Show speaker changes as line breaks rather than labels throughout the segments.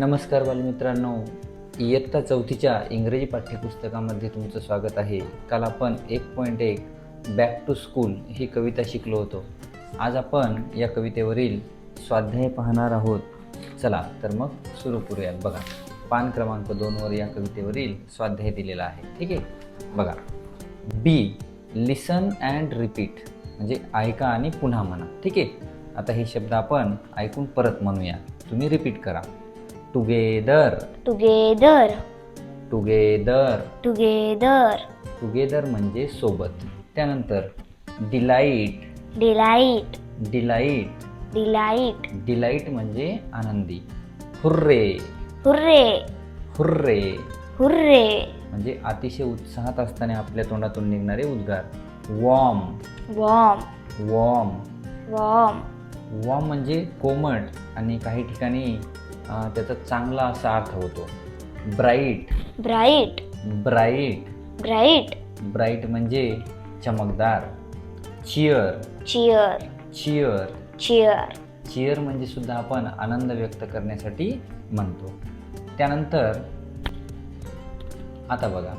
नमस्कार बालमित्रांनो, इयत्ता चौथीच्या इंग्रजी पाठ्यपुस्तकामध्ये तुमचं स्वागत आहे. काल आपण 1.1 बॅक टू स्कूल ही कविता शिकलो होतो. आज आपण या कवितेवरील स्वाध्याय पाहणार आहोत. चला तर मग सुरू करूयात. बघा, पान क्रमांक 2वर या कवितेवरील स्वाध्याय दिलेला आहे. ठीक आहे, बघा. बी लिसन अँड रिपीट म्हणजे ऐका आणि पुन्हा म्हणा. ठीक आहे, आता हे शब्द आपण ऐकून परत म्हणूया. तुम्ही रिपीट करा. Together,
together,
together,
together,
together म्हणजे सोबत. त्यानंतर delight,
delight,
delight,
delight,
delight म्हणजे आनंदी. हुर्रे,
हुर्रे,
हुर्रे
हुर्रे,
म्हणजे अतिशय उत्साहात असताना आपल्या तोंडातून निघणारे उद्गार. Warm,
warm,
warm,
warm,
warm म्हणजे कोमट आणि काही ठिकाणी त्याचा चांगला असा अर्थ होतो. Bright,
bright,
bright,
bright,
bright म्हणजे चमकदार. Cheer,
cheer,
cheer,
cheer,
cheer म्हणजे सुद्धा आपण आनंद व्यक्त करण्यासाठी म्हणतो. त्यानंतर आता बघा,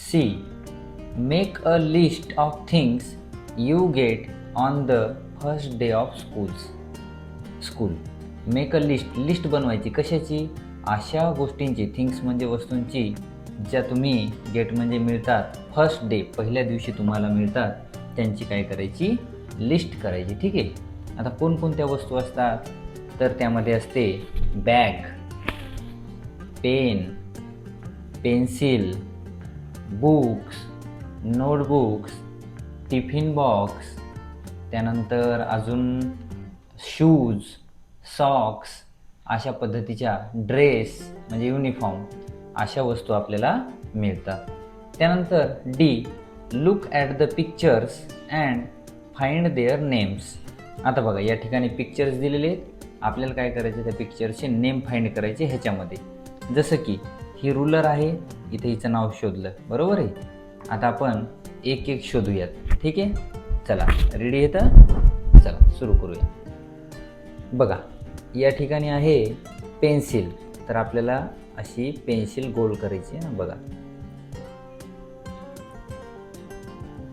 see make a list of things you get on the first day of school. Make a list, list बनवायची. कशाची? अशा गोष्टींची, थिंग्स म्हणजे वस्तूंची, ज्या तुम्ही गेट म्हणजे मिळतात, फर्स्ट डे पहिल्या दिवशी तुम्हाला मिळतात, त्यांची काय करायची? लिस्ट करायची. ठीक आहे, आता कोणकोणत्या वस्तू असतात? तर त्यामध्ये असते bag, pen, pencil, books, notebooks, tiffin box, त्यानंतर अजून शूज, सॉक्स, अशा पद्धतीच्या ड्रेस म्हणजे युनिफॉर्म, अशा वस्तू आपल्याला मिळतात. त्यानंतर D look at the pictures and find their names. आता बघा, या ठिकाणी पिक्चर्स दिलेले आहेत. आपल्याला काय करायचे? त्या पिक्चरचे नेम फाइंड करायचे ह्याच्यामध्ये. जसं की ही रुलर आहे, इथे हिचं नाव शोधलं, बरोबर आहे. आता आपण एक एक शोधूयात. ठीक आहे, चला रेडी येतं, चला सुरू करूया. बघा, या ठिकाणी आहे पेन्सिल, तर आपल्याला अशी पेन्सिल गोल करायची आहे. बघा,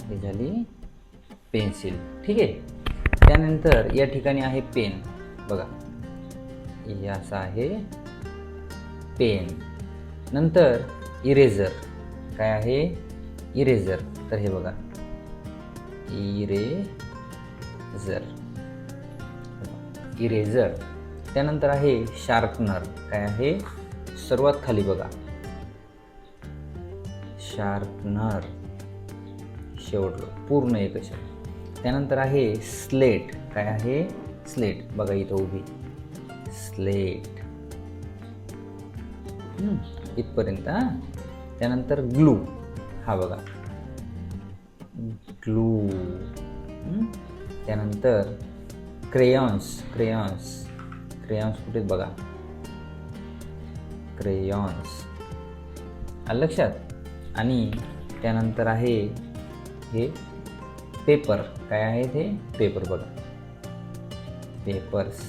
ही झाली पेन्सिल. ठीक आहे, त्यानंतर या ठिकाणी आहे पेन. बघा, हे असं आहे पेन. नंतर इरेझर, काय आहे? इरेझर. तर हे बघा, इरेझर, इरेझर. त्यानंतर आहे शार्पनर, काय आहे? सर्वात खाली बघा, शार्पनर, शेवटलं पूर्ण एक अशा. त्यानंतर आहे स्लेट, काय आहे? स्लेट. बघा इथं उभी, स्लेट, इथपर्यंत. त्यानंतर ग्लू, हा बघा ग्लू. त्यानंतर क्रेयॉन्स, क्रेयॉन्स, क्रेयॉन्स कुठे? बघा, क्रेयॉन्स, आलं लक्षात. आणि त्यानंतर आहे हे पेपर, काय आहे ते? पेपर. बघा, पेपर्स.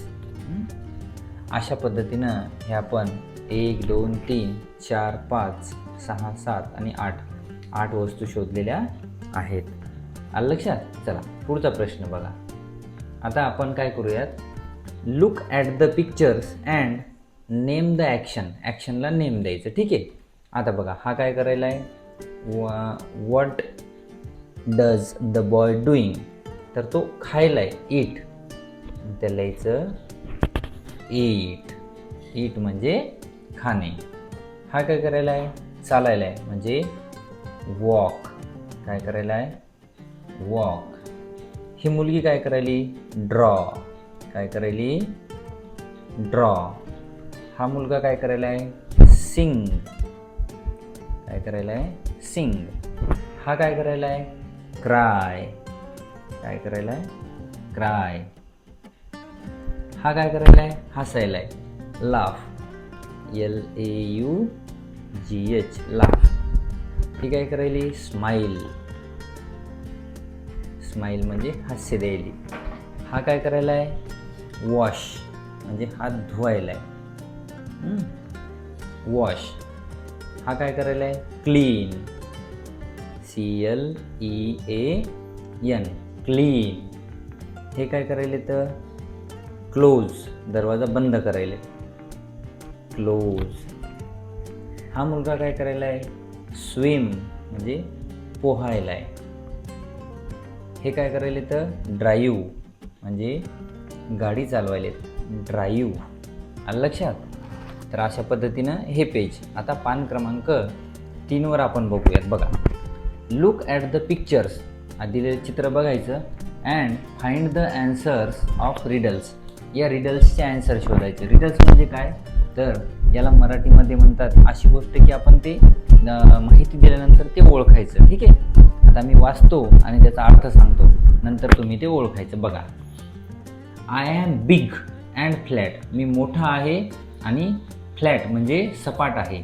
अशा पद्धतीनं हे आपण 1, 2, 3, 4, 5, 6, 7 आणि 8 वस्तू शोधलेल्या आहेत. आलं लक्षात. चला पुढचा प्रश्न बघा. आता आपण काय करूयात? Look at the pictures and name the action. ॲक्शनला नेम द्यायचं. ठीक आहे, आता बघा, हा काय करायला आहे? What does the boy doing, तर तो खायला आहे, ईट. त्याला लिहायचं ईट. ईट म्हणजे खाणे. हा काय करायला आहे? चालायला आहे, म्हणजे वॉक. काय करायला आहे? वॉक. ही मुलगी काय करायली? ड्रॉ. काय करायली? ड्रॉ. हा मुलगा काय करायला आहे? सिंग. काय करायला आहे? सिंग. हा काय करायला आहे? क्राय. काय करायला आहे? क्राय. हा काय करायला आहे? हसायला आहे, लाफ. LAUGH, laugh. ही काय करायली? स्माईल. स्माईल म्हणजे हास्य द्यायली. हा काय करायला आहे? वॉश. म्हणजे हात धुवायला आहे. वॉश हा काय करायला आहे? Clean, CLEAN, clean. हे काय करायले तर क्लोज, दरवाजा बंद करायला, क्लोज. हा मुलगा काय करायला आहे? स्विम म्हणजे पोहायला आहे. हे काय करायले तर ड्राईव्ह म्हणजे गाडी चालवायले, ड्राईव्ह. आलं लक्षात? तर अशा पद्धतीनं हे पेज. आता पान क्रमांक 3 आपण बघूयात. बघा, लुक ॲट द पिक्चर्स. दिलेलं चित्र बघायचं and find the answers of riddles. या रिडल्सचे ॲन्सर शोधायचे. रिडल्स म्हणजे काय तर याला मराठीमध्ये म्हणतात अशी गोष्ट की आपण ते माहिती दिल्यानंतर ते ओळखायचं. ठीक आहे, आता मी वाचतो आणि त्याचा अर्थ सांगतो, नंतर तुम्ही ते ओळखायचं. बघा, I am big and flat. मी मोठा आहे आणि फ्लॅट म्हणजे सपाट आहे.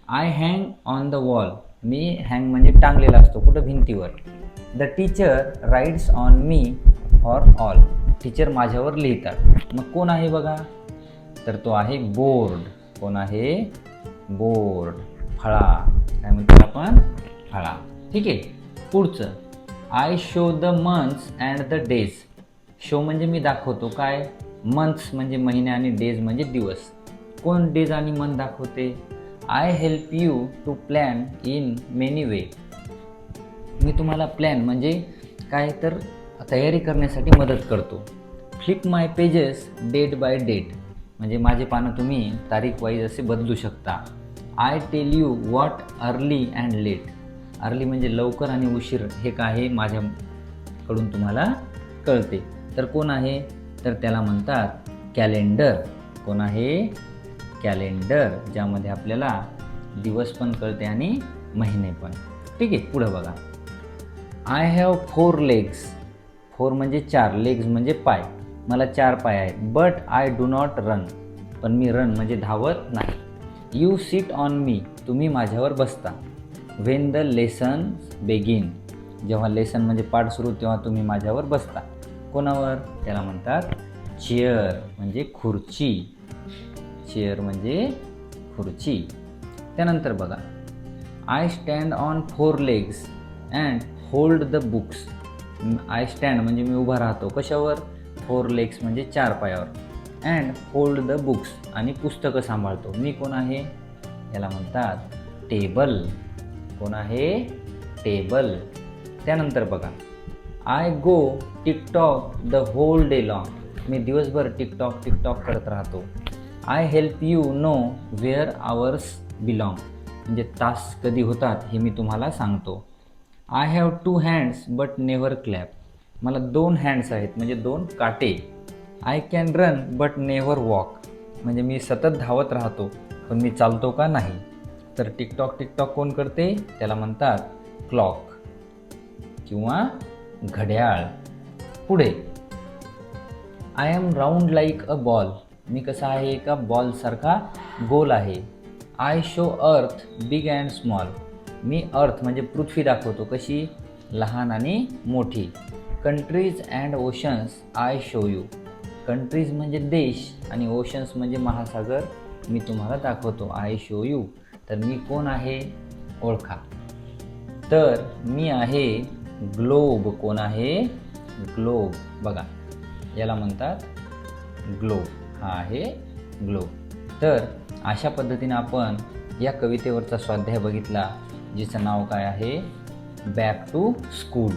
I hang on the wall. मी हँग म्हणजे टांगलेला असतो कुठं? भिंतीवर. The teacher writes on me for all. Teacher माझ्यावर लिहितात. मग कोण आहे बघा, तर तो आहे बोर्ड. कोण आहे? बोर्ड. फळा, काय म्हणतो आपण? फळा. ठीक आहे, पुढचं, I show the months and the days. Show म्हणजे मी दाखवतो. काय? मंथ्स म्हणजे महिने आणि डेज म्हणजे दिवस. कोण डेज आणि मंथ दाखवते? I help you to plan in many way. मी तुम्हाला प्लॅन म्हणजे काय तर तयारी करण्यासाठी मदत करतो. Flip my pages date by date म्हणजे माझे पानं तुम्ही तारीख वाईज असे बदलू शकता. I tell you what early and late. Early म्हणजे लवकर आणि उशीर हे काय आहे माझ्याकडून तुम्हाला कळते. तर कोण आहे? तर त्याला म्हणतात कॅलेंडर. कोण आहे? कॅलेंडर, ज्यामध्ये आपल्याला दिवस पण कळते आणि महिने पण. ठीक आहे, पुढं बघा, आय हॅव 4 legs. 4 म्हणजे 4, लेग्स म्हणजे पाय. मला 4 पाय आहेत. But I do not run. पण मी रन म्हणजे धावत नाही. You sit on me. तुम्ही माझ्यावर बसता. When the lesson begin. जेव्हा लेसन म्हणजे पाठ सुरू तेव्हा तुम्ही माझ्यावर बसता. कोणावर? त्याला म्हणतात चेअर म्हणजे खुर्ची. चेअर म्हणजे खुर्ची. त्यानंतर बघा, I stand on 4 legs and hold the books. I stand म्हणजे मी उभा राहतो. कशावर? 4 legs म्हणजे 4 पायावर. अँड होल्ड द बुक्स आणि पुस्तकं सांभाळतो. मी कोण आहे? याला म्हणतात टेबल. कोण आहे? टेबल. त्यानंतर बघा, I go ticktock the whole day long. मी दिवसभर टिकटॉक करत राहतो. I help you know where hours belong म्हणजे तास कधी होतात हे मी तुम्हाला सांगतो. I have 2 hands but never clap. मला 2 hands आहेत म्हणजे 2 काटे. I can run but never walk म्हणजे मी सतत धावत राहतो पण मी चालतो का नाही. तर टिकटॉक कोण करते? त्याला म्हणतात क्लॉक किंवा घड्याळ. पुढे, I am round like a ball. मी कसा आहे? एका बॉलसारखा गोल आहे. I show earth big and small. मी अर्थ म्हणजे पृथ्वी दाखवतो. कशी? लहान आणि मोठी. Countries and oceans I show you. Countries म्हणजे देश आणि ओशन्स म्हणजे महासागर मी तुम्हाला दाखवतो. I show you. तर मी कोण आहे? ओळखा. तर मी आहे ग्लोब. कोण आहे? ग्लोब. बघा, याला म्हणतात ग्लोब. हा आहे ग्लोब. तर अशा पद्धतीने आपण या कवितेवरचा स्वाध्याय बघितला, जिचं नाव काय आहे? Back to school.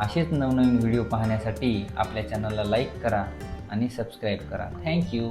असेच नवनवीन व्हिडिओ पाहण्यासाठी आपल्या चॅनलला लाईक करा आणि सबस्क्राईब करा. थँक्यू.